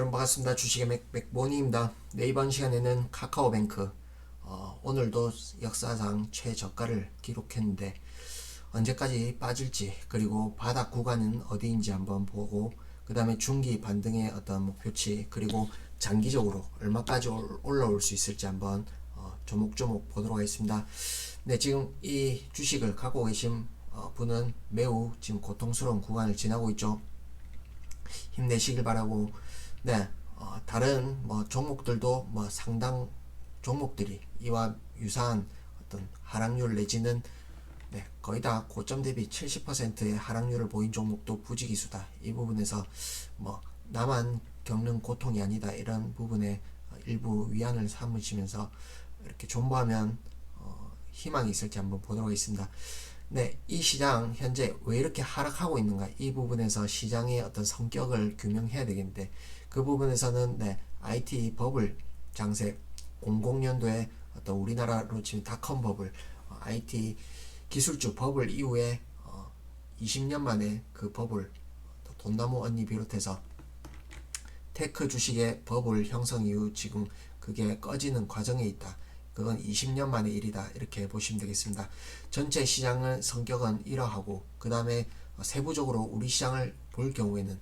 여러분 반갑습니다. 주식의 맥모니입니다. 네, 이번 시간에는 카카오뱅크 오늘도 역사상 최저가를 기록했는데 언제까지 빠질지, 그리고 바닥 구간은 어디인지 한번 보고, 그 다음에 중기 반등의 어떤 목표치, 그리고 장기적으로 얼마까지 올라올 수 있을지 한번 조목조목 보도록 하겠습니다. 네, 지금 이 주식을 갖고 계신 분은 매우 지금 고통스러운 구간을 지나고 있죠. 힘내시길 바라고. 네, 다른 종목들도 상당 종목들이 이와 유사한 어떤 하락률 내지는 거의 다 고점 대비 70%의 하락률을 보인 종목도 부지기수다. 이 부분에서 나만 겪는 고통이 아니다, 이런 부분에 일부 위안을 삼으시면서 이렇게 존버하면 희망이 있을지 한번 보도록 하겠습니다. 네, 이 시장 현재 왜 이렇게 하락하고 있는가, 이 부분에서 시장의 어떤 성격을 규명해야 되겠는데, 그 부분에서는 IT 버블 장세, 00년도에 어떤 우리나라로 치면 닷컴 버블, IT 기술주 버블 이후에 20년 만에 그 버블, 돈나무 언니 비롯해서 테크 주식의 버블 형성 이후 지금 그게 꺼지는 과정에 있다. 그건 20년 만의 일이다, 이렇게 보시면 되겠습니다. 전체 시장의 성격은 이러하고, 그 다음에 세부적으로 우리 시장을 볼 경우에는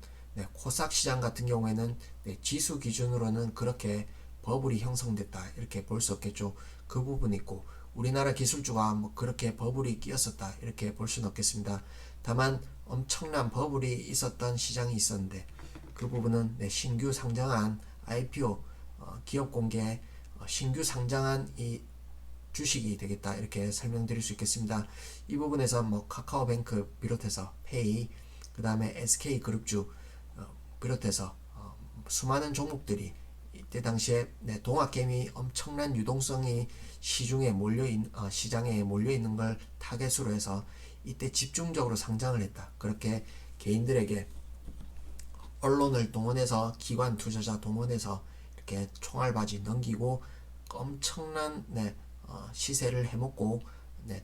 코스닥 시장 같은 경우에는 지수 기준으로는 그렇게 버블이 형성됐다, 이렇게 볼 수 없겠죠. 그 부분이 있고, 우리나라 기술주가 그렇게 버블이 끼었었다, 이렇게 볼 수는 없겠습니다. 다만 엄청난 버블이 있었던 시장이 있었는데, 그 부분은 신규 상장한 IPO 기업 공개 신규 상장한 이 주식이 되겠다, 이렇게 설명드릴 수 있겠습니다. 이 부분에서 카카오뱅크 비롯해서 페이, 그 다음에 SK그룹주 비롯해서 수많은 종목들이 이때 당시에 동학개미 엄청난 유동성이 시장에 몰려있는 걸 타겟으로 해서 이때 집중적으로 상장을 했다. 그렇게 개인들에게 언론을 동원해서, 기관 투자자 동원해서 이렇게 총알바지 넘기고 엄청난 시세를 해먹고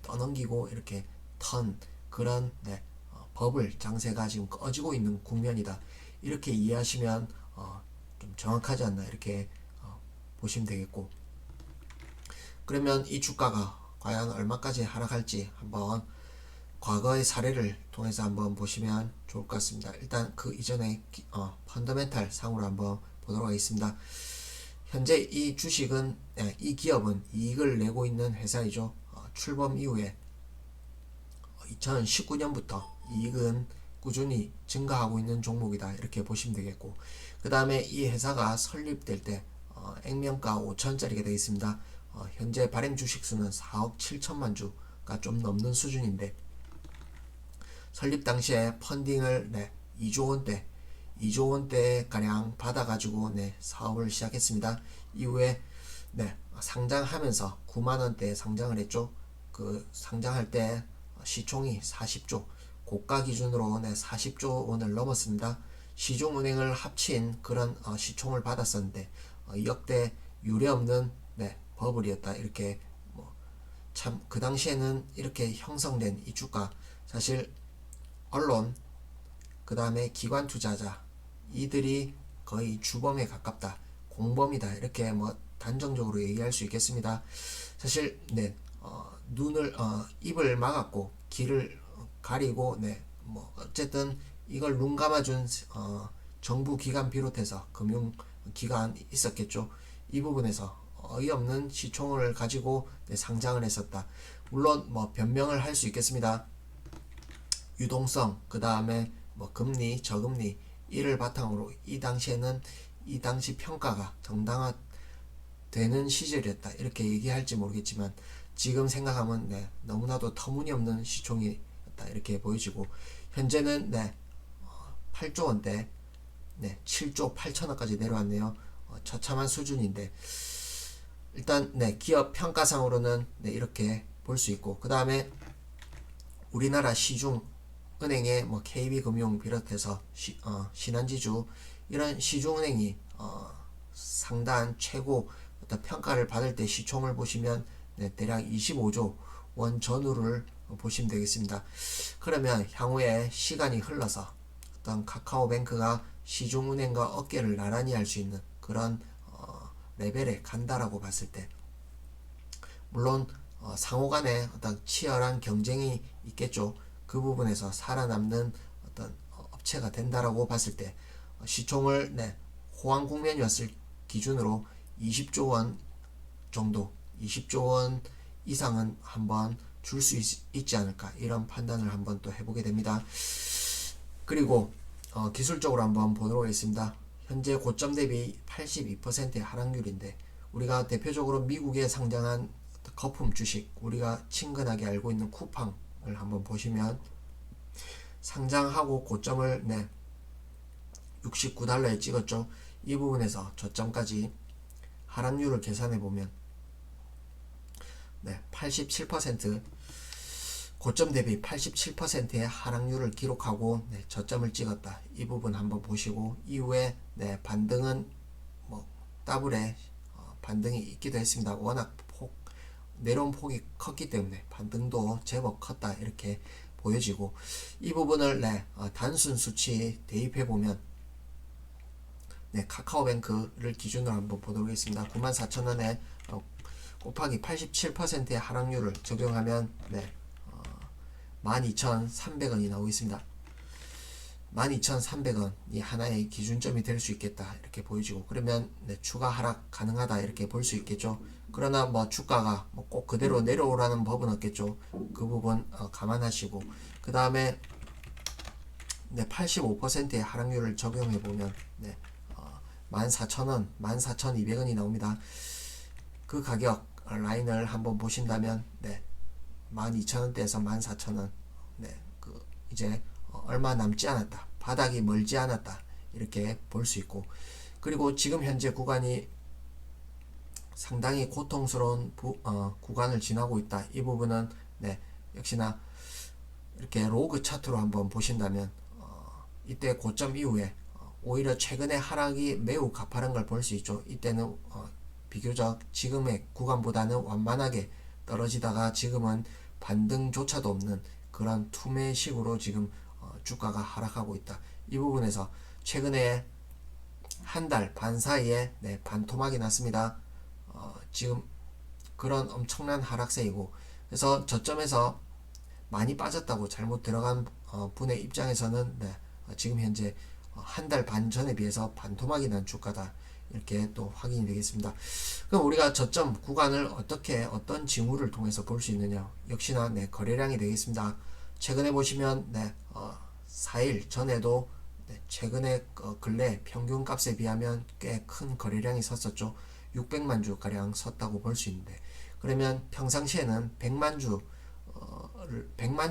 떠넘기고 이렇게 턴 그런 버블 장세가 지금 꺼지고 있는 국면이다, 이렇게 이해하시면 좀 정확하지 않나, 이렇게 보시면 되겠고, 그러면 이 주가가 과연 얼마까지 하락할지 한번 과거의 사례를 통해서 한번 보시면 좋을 것 같습니다. 일단 그 이전에 펀더멘탈 상으로 한번 보도록 하겠습니다. 현재 이 주식은, 이 기업은 이익을 내고 있는 회사이죠. 출범 이후에 2019년부터 이익은 꾸준히 증가하고 있는 종목이다, 이렇게 보시면 되겠고, 그 다음에 이 회사가 설립될 때 액면가 5천짜리가 되겠습니다. 현재 발행 주식수는 4억 7천만 주가 좀 넘는 수준인데, 설립 당시에 펀딩을 2조 원대 가량 받아가지고 사업을 시작했습니다. 이후에 상장하면서 9만 원대에 상장을 했죠. 그 상장할 때 시총이 40조, 고가 기준으로 40조 원을 넘었습니다. 시중은행을 합친 그런 시총을 받았었는데 역대 유례없는 버블이었다, 이렇게 참 그 당시에는 이렇게 형성된 이 주가, 사실 언론, 그 다음에 기관 투자자, 이들이 거의 주범에 가깝다, 공범이다, 이렇게 단정적으로 얘기할 수 있겠습니다. 사실 입을 막았고 귀를 가리고 어쨌든 이걸 눈 감아준 정부 기관 비롯해서 금융 기관 있었겠죠. 이 부분에서 어이없는 시총을 가지고 상장을 했었다. 물론 변명을 할 수 있겠습니다. 유동성, 그 다음에 금리, 저금리, 이를 바탕으로 이 당시에는 이 당시 평가가 정당화되는 시절이었다, 이렇게 얘기할지 모르겠지만 지금 생각하면 너무나도 터무니없는 시총이었다, 이렇게 보여지고, 현재는 8조 원대 7조 8천억까지 내려왔네요. 처참한 수준인데, 일단 기업 평가상으로는 이렇게 볼 수 있고, 그 다음에 우리나라 시중 은행의 KB금융 비롯해서 신한지주, 이런 시중은행이 상당 최고 어떤 평가를 받을 때 시총을 보시면 대략 25조 원 전후를 보시면 되겠습니다. 그러면 향후에 시간이 흘러서 어떤 카카오뱅크가 시중은행과 어깨를 나란히 할 수 있는 그런 레벨에 간다라고 봤을 때, 물론 상호 간에 어떤 치열한 경쟁이 있겠죠. 그 부분에서 살아남는 어떤 업체가 된다라고 봤을 때 시총을 호황 국면이었을 기준으로 20조 원 정도, 20조 원 이상은 한번 줄 수 있지 않을까, 이런 판단을 한번 또 해보게 됩니다. 그리고 기술적으로 한번 보도록 하겠습니다. 현재 고점 대비 82%의 하락률인데, 우리가 대표적으로 미국에 상장한 거품 주식, 우리가 친근하게 알고 있는 쿠팡을 한번 보시면 상장하고 고점을 69달러에 찍었죠. 이 부분에서 저점까지 하락률을 계산해 보면 87%, 고점 대비 87%의 하락률을 기록하고 저점을 찍었다. 이 부분 한번 보시고, 이후에 반등은 더블에 반등이 있기도 했습니다. 워낙 내려온 폭이 컸기 때문에 반등도 제법 컸다, 이렇게 보여지고, 이 부분을 단순 수치 대입해 보면 카카오뱅크를 기준으로 한번 보도록 하겠습니다. 94,000원에 곱하기 87%의 하락률을 적용하면 12,300원이 나오겠습니다. 12,300원이 하나의 기준점이 될 수 있겠다, 이렇게 보여지고, 그러면 추가 하락 가능하다, 이렇게 볼 수 있겠죠. 그러나 주가가 꼭 그대로 내려오라는 법은 없겠죠. 그 부분 감안하시고, 그 다음에 85%의 하락률을 적용해 보면 14,000원, 14,200원이 나옵니다. 그 가격 라인을 한번 보신다면 12,000원대에서 14,000원, 이제 얼마 남지 않았다, 바닥이 멀지 않았다, 이렇게 볼 수 있고, 그리고 지금 현재 구간이 상당히 고통스러운 구간을 지나고 있다. 이 부분은 역시나 이렇게 로그 차트로 한번 보신다면 이때 고점 이후에 오히려 최근의 하락이 매우 가파른 걸 볼 수 있죠. 이때는 비교적 지금의 구간보다는 완만하게 떨어지다가 지금은 반등조차도 없는 그런 투매식으로 지금 주가가 하락하고 있다. 이 부분에서 최근에 한 달 반 사이에 반토막이 났습니다. 지금 그런 엄청난 하락세이고, 그래서 저점에서 많이 빠졌다고 잘못 들어간 분의 입장에서는 지금 현재 한 달 반 전에 비해서 반토막이 난 주가다, 이렇게 또 확인이 되겠습니다. 그럼 우리가 저점 구간을 어떤 징후를 통해서 볼 수 있느냐, 역시나 거래량이 되겠습니다. 최근에 보시면 4일 전에도 최근에 근래 평균 값에 비하면 꽤 큰 거래량이 섰었죠. 600만 주 가량 섰다고 볼 수 있는데, 그러면 평상시에는 100만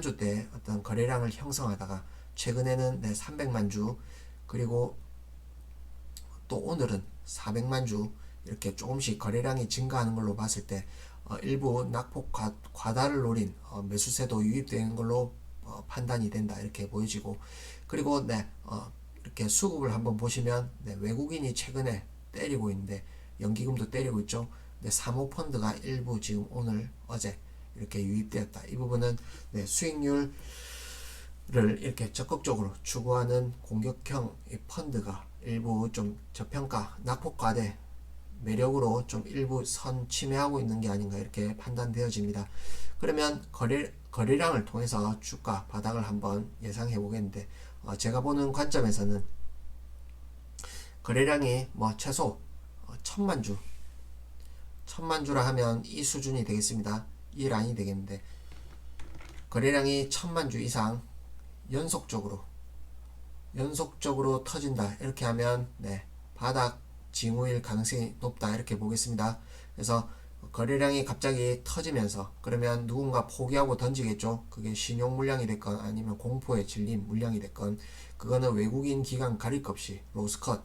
주대 어떤 거래량을 형성하다가 최근에는 300만 주, 그리고 또 오늘은 400만 주, 이렇게 조금씩 거래량이 증가하는 걸로 봤을 때 일부 낙폭 과다를 노린 매수세도 유입되는 걸로 판단이 된다, 이렇게 보여지고, 그리고 이렇게 수급을 한번 보시면 외국인이 최근에 때리고 있는데, 연기금도 때리고 있죠. 사모펀드가 일부 지금 오늘 어제 이렇게 유입되었다. 이 부분은 수익률을 이렇게 적극적으로 추구하는 공격형 펀드가 일부 좀 저평가, 낙폭과대 매력으로 좀 일부 선 침해하고 있는 게 아닌가, 이렇게 판단되어집니다. 그러면 거래량을 통해서 주가 바닥을 한번 예상해 보겠는데, 제가 보는 관점에서는 거래량이 최소 1000만 주라 하면 이 수준이 되겠습니다. 이 라인이 되겠는데, 거래량이 1000만 주 이상 연속적으로 터진다, 이렇게 하면 바닥 징후일 가능성이 높다, 이렇게 보겠습니다. 그래서 거래량이 갑자기 터지면서, 그러면 누군가 포기하고 던지겠죠. 그게 신용 물량이 됐건 아니면 공포에 질린 물량이 됐건, 그거는 외국인 기관 가릴 것 없이 로스컷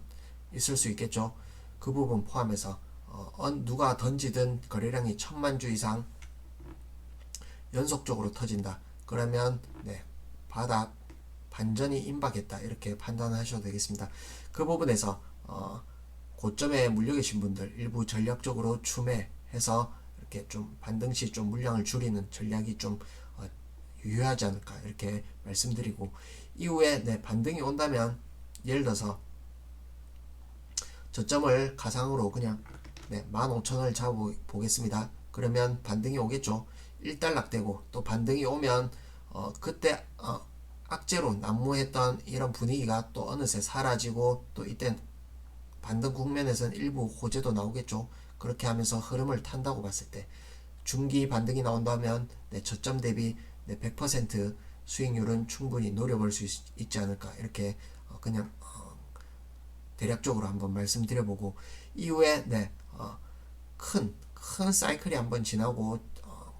있을 수 있겠죠. 그 부분 포함해서 누가 던지든 거래량이 1000만 주 이상 연속적으로 터진다, 그러면 바닥 반전이 임박했다, 이렇게 판단하셔도 되겠습니다. 그 부분에서 고점에 물려 계신 분들 일부 전략적으로 추매해서 이렇게 좀 반등 시 좀 물량을 줄이는 전략이 좀 유효하지 않을까, 이렇게 말씀드리고, 이후에 반등이 온다면 예를 들어서 저점을 가상으로 그냥 15,000원을 잡아보겠습니다. 그러면 반등이 오겠죠. 일단락되고 또 반등이 오면 그때 악재로 난무했던 이런 분위기가 또 어느새 사라지고 또 이때 반등 국면에서는 일부 호재도 나오겠죠. 그렇게 하면서 흐름을 탄다고 봤을 때 중기 반등이 나온다면 저점 대비 100% 수익률은 충분히 노려볼 수 있지 않을까, 이렇게 그냥 대략적으로 한번 말씀드려보고, 이후에 큰 사이클이 한번 지나고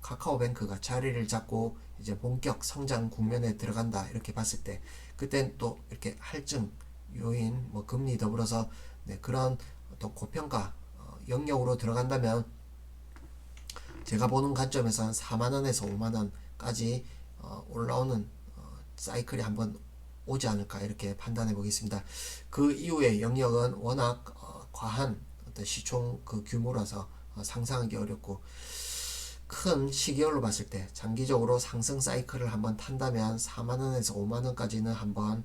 카카오뱅크가 자리를 잡고 이제 본격 성장 국면에 들어간다 이렇게 봤을 때, 그땐 또 이렇게 할증 요인 뭐 금리 더불어서 그런 또 고평가 영역으로 들어간다면 제가 보는 관점에서 한 4만원에서 5만원까지 올라오는 사이클이 한번 오지 않을까 이렇게 판단해 보겠습니다. 그 이후의 영역은 워낙 과한 어떤 시총 그 규모라서 상상하기 어렵고, 큰 시계열로 봤을 때 장기적으로 상승 사이클을 한번 탄다면 4만원에서 5만원까지는 한번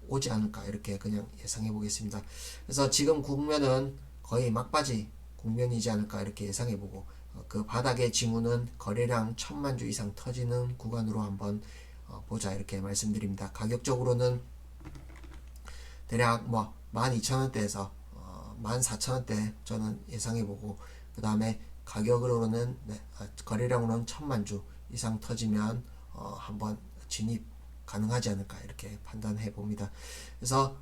오지 않을까 이렇게 그냥 예상해 보겠습니다. 그래서 지금 국면은 거의 막바지 국면이지 않을까 이렇게 예상해 보고, 그 바닥의 징후는 거래량 1000만 주 이상 터지는 구간으로 한번 보자 이렇게 말씀드립니다. 가격적으로는 대략 뭐 12,000원대에서 14,000원대 저는 예상해 보고, 그 다음에 가격으로는 거래량으로는 1000만 주 이상 터지면 한번 진입 가능하지 않을까 이렇게 판단해 봅니다. 그래서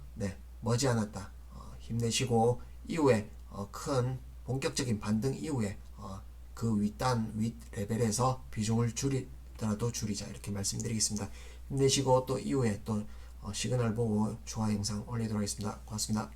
머지않았다 힘내시고, 이후에 큰 본격적인 반등 이후에 그 윗 레벨에서 비중을 줄이더라도 줄이자 이렇게 말씀드리겠습니다. 힘내시고 또 이후에 또 시그널 보고 추가 영상 올리도록 하겠습니다. 고맙습니다.